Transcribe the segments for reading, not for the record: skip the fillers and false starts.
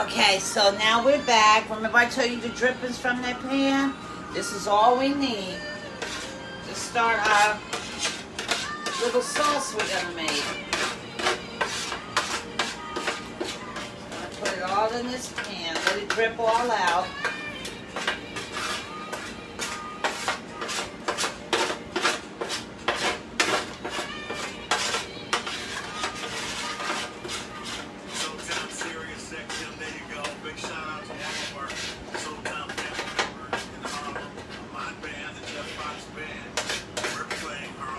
Okay, so now we're back. Remember I told you the drippings from that pan? This is all we need to start our little sauce we're gonna make. I'm gonna put it all in this pan, let it drip all out.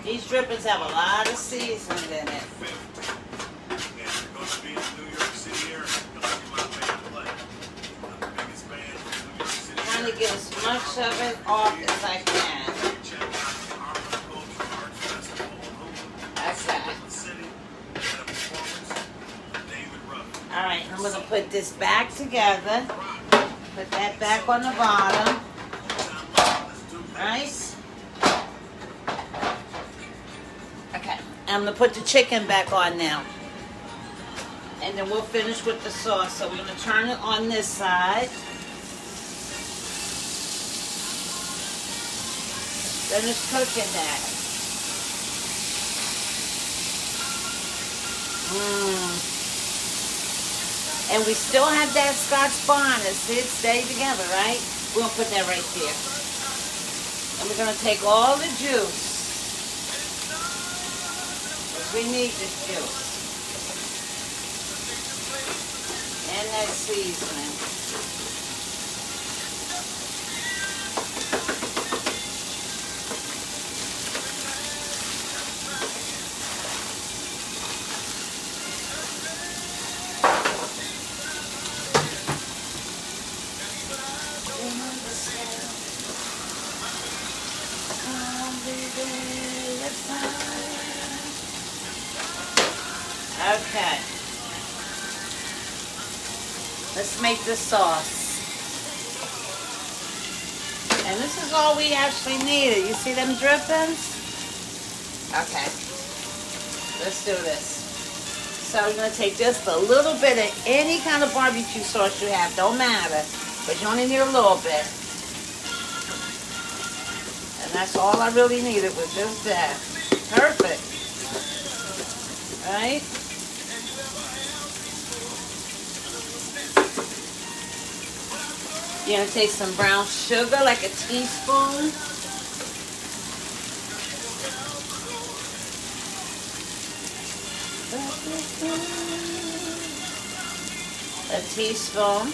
These drippings have a lot of seasoning in it. Trying to get as much of it off as I can. Okay. Alright, I'm going to put this back together. Put that back on the bottom. Alright. Okay, I'm going to put the chicken back on now. And then we'll finish with the sauce. So we're going to turn it on this side. Finish cooking that. And we still have that Scotch bonnet. See it stay together, right? We're going to put that right there. And we're going to take all the juice. We need this juice. And that seasoning. Okay. Let's make the sauce. And this is all we actually needed. You see them drippings? Okay. Let's do this. So we're going to take just a little bit of any kind of barbecue sauce you have. Don't matter. But you only need a little bit. And that's all I really needed was just that. Perfect. Right? You're going to take some brown sugar, like a teaspoon. A teaspoon.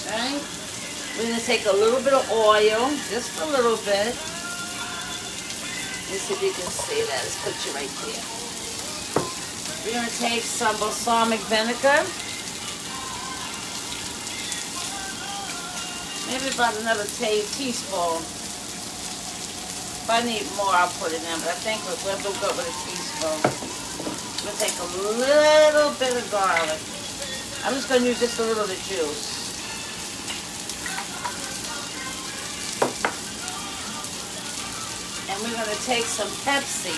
Right? We're going to take a little bit of oil, just a little bit. Let's see if you can see that. Let's put you right there. We're going to take some balsamic vinegar. Maybe about another teaspoon. If I need more, I'll put it in, but I think we'll go with a teaspoon. We'll take a little bit of garlic. I'm just going to use just a little of the juice. And we're going to take some Pepsi.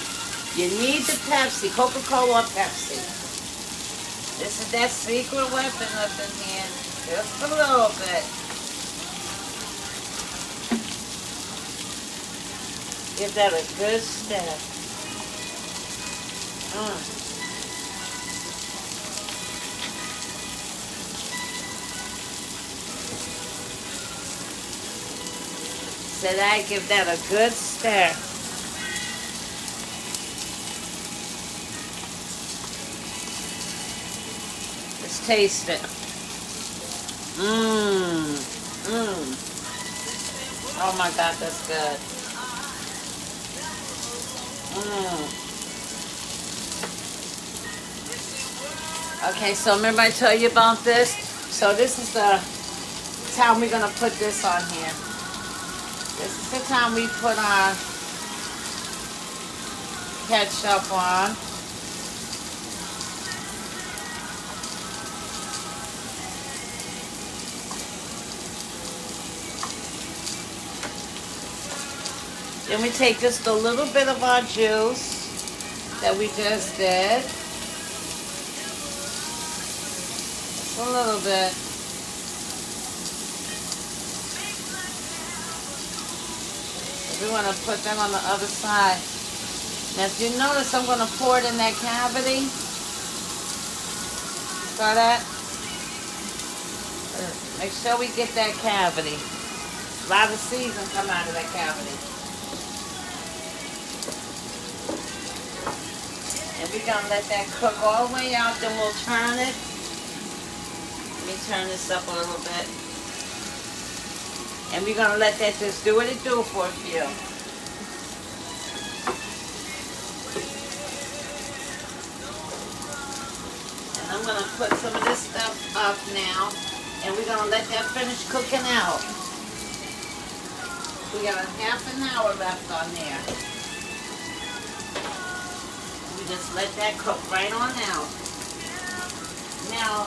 You need the Pepsi, Coca-Cola or Pepsi. This is that secret weapon up in here. Just a little bit. Give that a good stir. So that give that a good stir. Let's taste it. Oh my God, that's good. Okay, so remember I told you about this? So this is the time we're going to put this on here. This is the time we put our ketchup on. Then we take just a little bit of our juice that we just did. Just a little bit. We want to put them on the other side. Now if you notice, I'm going to pour it in that cavity. Saw that? Make sure we get that cavity. A lot of season come out of that cavity. And we're going to let that cook all the way out, then we'll turn it. Let me turn this up a little bit. And we're going to let that just do what it do for a few. And I'm going to put some of this stuff up now. And we're going to let that finish cooking out. We got a half an hour left on there. We just let that cook right on out. Now,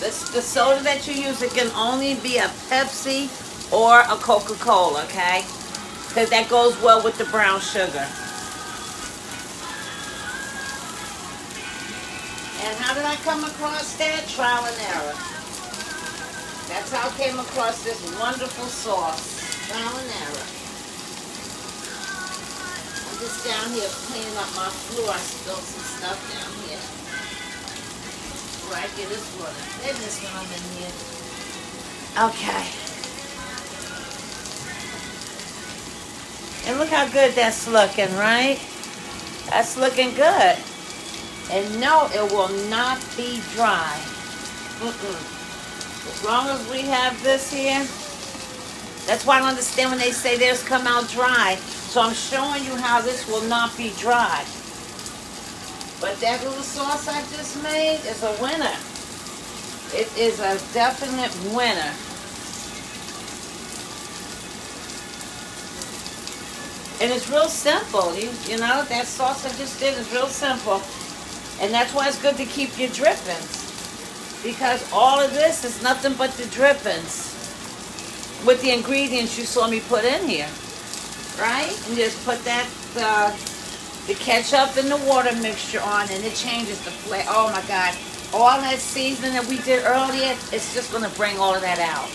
the soda that you use, it can only be a Pepsi or a Coca-Cola, okay? Because that goes well with the brown sugar. And how did I come across that? Trial and error. That's how I came across this wonderful sauce. Trial and error. I'm just down here cleaning up my floor. I spilled some stuff down here. Right, get this one. There's this one in here. Okay. And look how good that's looking, right? That's looking good. And no, it will not be dry. As long as we have this here. That's why I don't understand when they say theirs come out dry. So I'm showing you how this will not be dry. But that little sauce I just made is a winner. It is a definite winner. And it's real simple. You know, that sauce I just did is real simple. And that's why it's good to keep your drippings. Because all of this is nothing but the drippings. With the ingredients you saw me put in here. Right? And just put that... the ketchup and the water mixture on, and it changes the flavor. Oh my God. All that seasoning that we did earlier, it's just going to bring all of that out.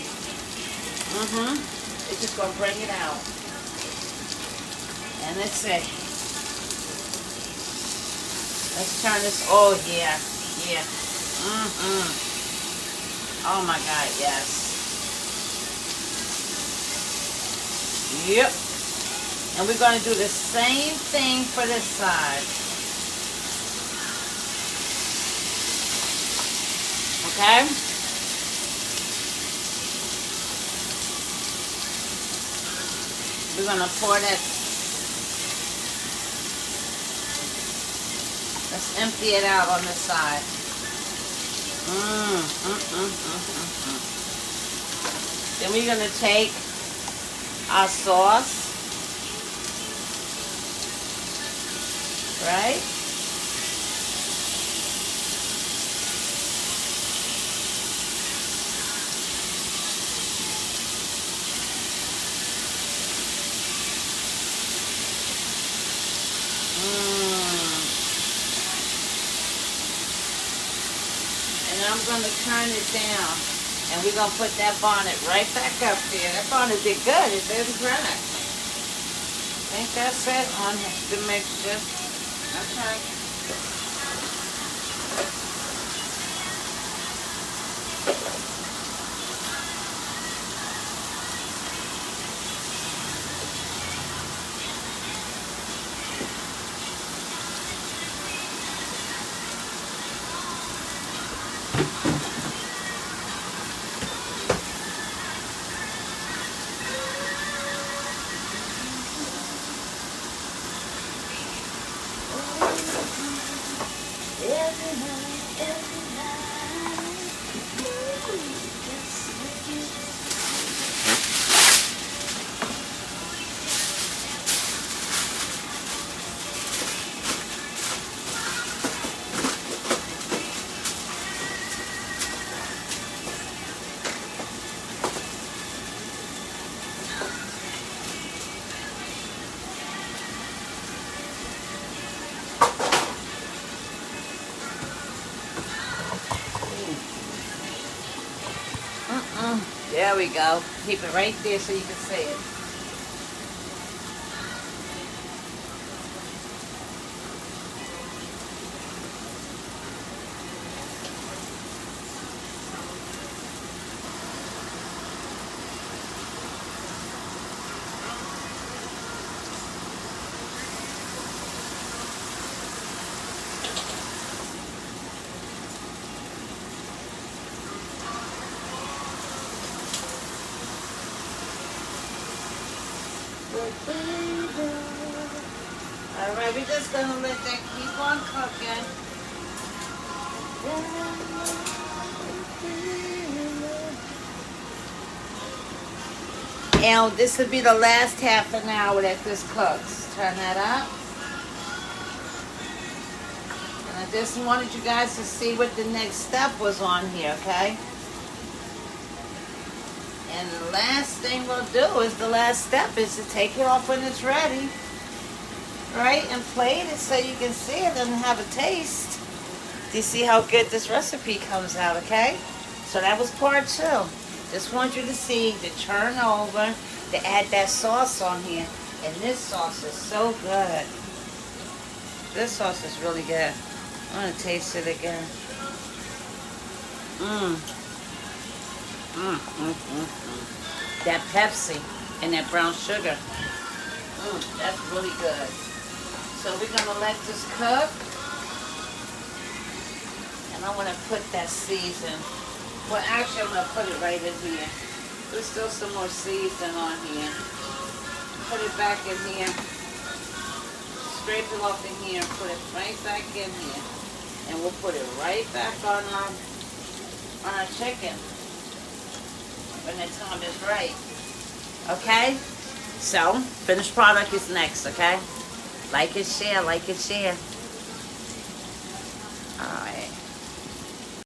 It's just going to bring it out. And let's see. Let's turn this. Oh yeah. Yeah. Oh my God, yes. Yep. And we're going to do the same thing for this side. Okay? We're going to pour that. Let's empty it out on this side. Then we're going to take our sauce. Right? And I'm going to turn it down. And we're going to put that bonnet right back up there. That bonnet did good. It didn't crack. I think that's it on the mixture. Okay. There we go. Keep it right there so you can see it. Alright, we're just gonna let that keep on cooking. And this will be the last half an hour that this cooks. Turn that up. And I just wanted you guys to see what the next step was on here, okay? And the last thing we'll do is the last step is to take it off when it's ready. Right? And plate it so you can see it and have a taste. Do you see how good this recipe comes out, okay? So that was part 2. Just want you to see the turn over, to add that sauce on here. And this sauce is so good. This sauce is really good. I'm going to taste it again. That Pepsi and that brown sugar. That's really good. So we're going to let this cook. And I want to put that season. Well, actually, I'm going to put it right in here. There's still some more seasoning on here. Put it back in here. Scrape it off in here and put it right back in here. And we'll put it right back on our chicken when the time is right. Okay? So, finished product is next, okay? Like and share, like and share.